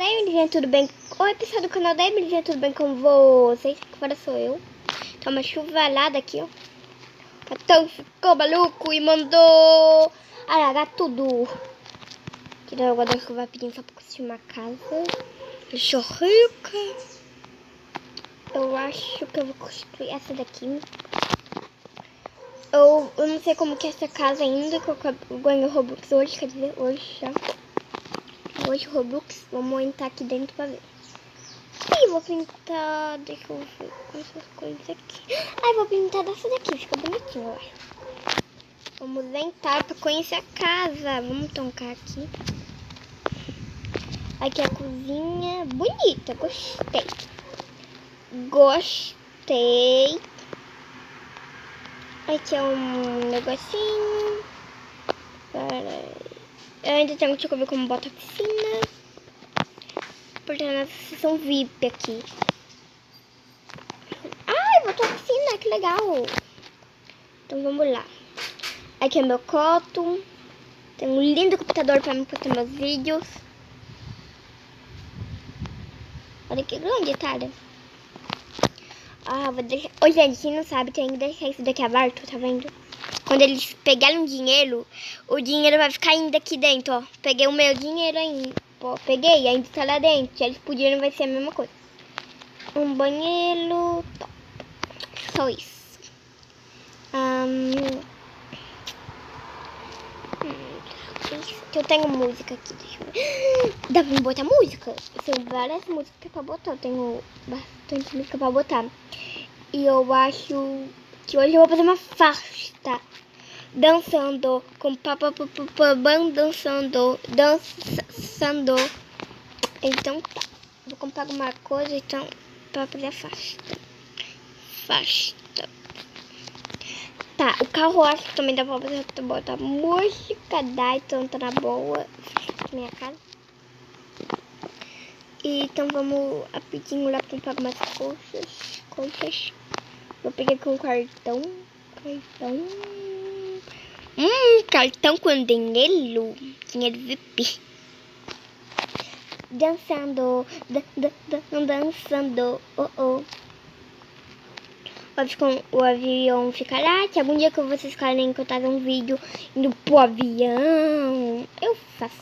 Oi, Emilinha, tudo bem? Oi, pessoal do canal da Emilinha, tudo bem com vocês? Agora sou eu. Tá uma chuvalada aqui, ó. O Catão ficou maluco e mandou alagar tudo. Tirou a água da chuva pedindo só pra construir uma casa. Eu sou rica. Eu acho que eu vou construir essa daqui. Eu não sei como que é essa casa ainda, que eu ganho Robux hoje, quer dizer, hoje já. Hoje Robux, vamos entrar aqui dentro pra ver. Ih, vou pintar, deixa eu ver com essas coisas aqui. Ai, vou pintar dessa daqui, fica bonitinho, eu acho. Vamos entrar pra conhecer a casa. Vamos tocar aqui. Aqui é a cozinha, bonita, gostei. Gostei. Aqui é um negocinho. Eu ainda tenho que ver como bota a piscina. Porque é na sessão VIP aqui. Ai, botou a piscina, que legal. Então vamos lá. Aqui é meu coto. Tem um lindo computador para me postar meus vídeos. Olha que grande, tá? Ah, vou deixar... Ô, gente, quem não sabe, tem que deixar isso daqui aberto, tá vendo? Quando eles pegarem dinheiro, o dinheiro vai ficar ainda aqui dentro, ó. Peguei o meu dinheiro ainda. Pô, peguei, ainda tá lá dentro. Se eles pedirem, vai ser a mesma coisa. Um banheiro top. Só isso. Eu tenho música aqui, deixa eu ver. Dá pra me botar música? Eu tenho várias músicas pra botar. Eu tenho bastante música pra botar. E eu acho que hoje eu vou fazer uma festa. Dançando com papapapapam, dançando. Então tá. Vou comprar alguma coisa então pra fazer a festa. Tá, o carro eu acho que também dá pra botar música, dá, então tá na boa. Minha casa. E então vamos rapidinho lá comprar algumas coisas. Vou pegar aqui um cartão. Cartão com dinheiro VIP. Dançando, oh. O avião fica lá. Se algum dia que vocês querem que eu traga um vídeo indo pro avião, eu faço.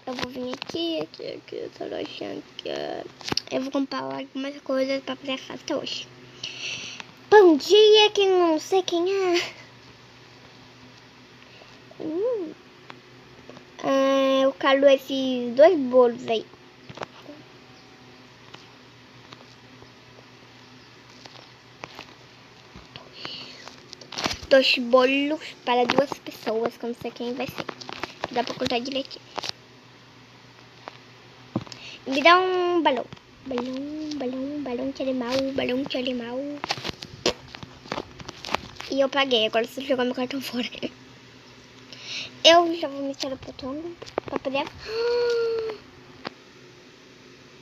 Eu vou vir aqui, eu tô achando que eu vou comprar algumas coisas pra fazer a festa hoje. Bom dia, quem não sei quem é. Eu quero esses 2 bolos aí. Dois bolos para 2 pessoas, que eu não sei quem vai ser. Dá pra contar direitinho. Me dá um balão. Balão de animal. E eu paguei, agora se jogar meu cartão fora. Eu já vou me teletransportando pra poder...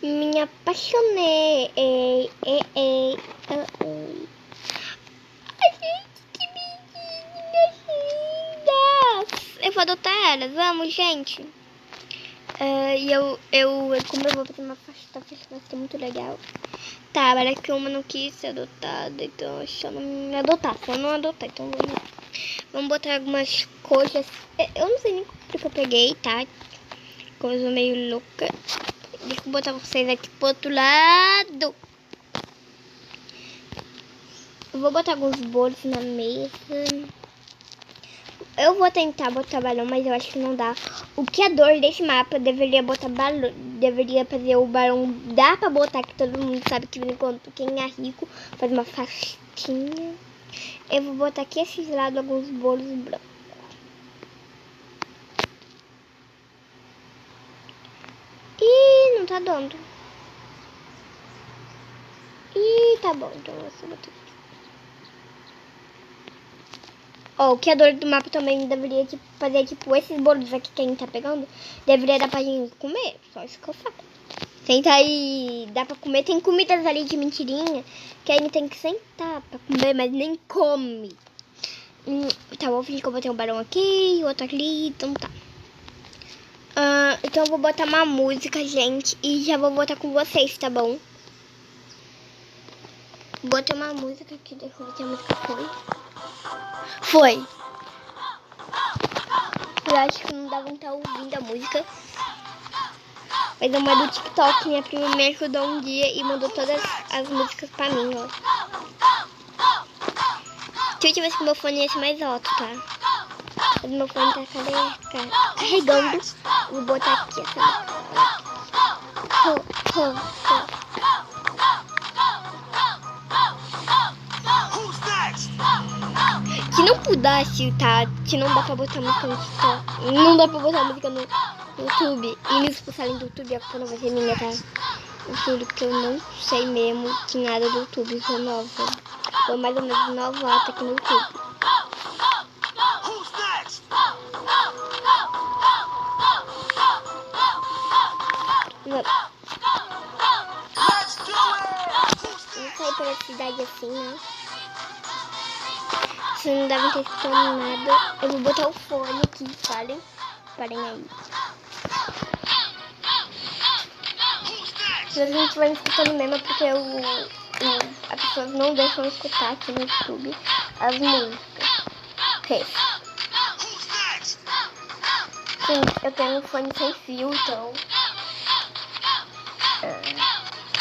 Me apaixonei. Eu vou adotar elas, vamos, gente. Como eu vou fazer uma festa, vai ser muito legal. Tá, parece que uma não quis ser adotada, então se eu não adotar, então vamos botar algumas coisas. Eu não sei nem porque eu peguei, tá? Coisa meio louca. Deixa eu botar vocês aqui pro outro lado. Eu vou botar alguns bolos na mesa. Eu vou tentar botar balão, mas eu acho que não dá. O criador desse mapa deveria botar balão. Deveria fazer o balão. Dá pra botar, que todo mundo sabe que enquanto quem é rico faz uma festinha. Eu vou botar aqui esses lados alguns bolos brancos. Ih, não tá dando. Ih, tá bom. Então eu vou botar aqui. O criador do mapa também deveria fazer tipo esses bolos aqui que a gente tá pegando. Deveria dar pra gente comer. Só isso que eu falo. Senta aí, dá pra comer. Tem comidas ali de mentirinha que a gente tem que sentar pra comer, mas nem come. Tá, vou fingir que eu botei um balão aqui, outro ali, então tá. Então eu vou botar uma música, gente, e já vou botar com vocês, tá bom? Botei uma música aqui, deixa eu ver se a música foi. Foi! Eu acho que não dava pra estar ouvindo a música. Mas é uma do TikTok, minha prima me ajudou um dia e mandou todas as músicas pra mim, ó. Se eu tivesse com meu fone ia ser mais alto, tá? Mas meu fone tá carregando. Vou botar aqui essa música. Se não pudesse, tá? Se não dá pra botar música no TikTok, não dá pra botar música no YouTube e me expulsarem do YouTube, a culpa não vai ser minha, tá? Eu juro que eu não sei mesmo de nada do YouTube, sou nova. Tô mais ou menos novata aqui no YouTube. Vamos sair pela cidade assim, né? Vocês não devem ter escutado nada. Eu vou botar o fone aqui, falem. Parem aí. Se a gente estiver escutando mesmo é porque as pessoas não deixam escutar aqui no YouTube as músicas. Ok. Sim, eu tenho um fone sem fio, então...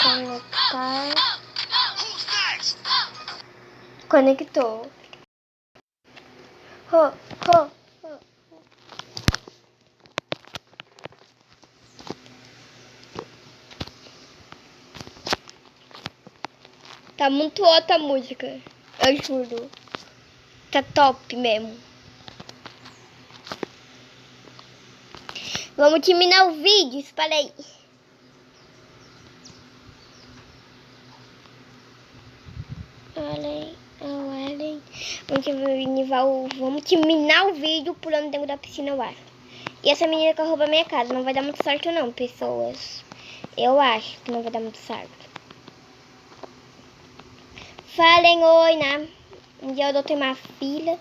Conectar... Conectou. Tá muito alta a música, eu juro. Tá top mesmo. Vamos terminar o vídeo, espera aí. Vamos terminar o vídeo pulando dentro da piscina, eu acho. E essa menina que rouba minha casa, não vai dar muito certo não, pessoas. Eu acho que não vai dar muito certo. Falem oi, né? Um dia eu adotei uma filha.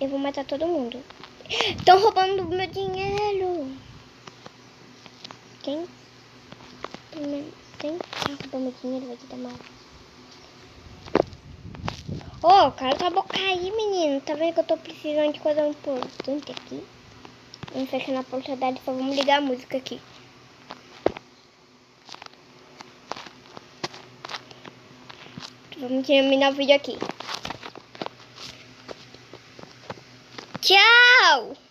Eu vou matar todo mundo. Estão roubando meu dinheiro. Quem tá roubando meu dinheiro vai te dar mal. Ô, cala tua boca aí, menino. Tá vendo que eu tô precisando de coisa importante aqui? Vamos fechar na porta dela e só vamos ligar a música aqui. Vamos terminar o vídeo aqui. Tchau!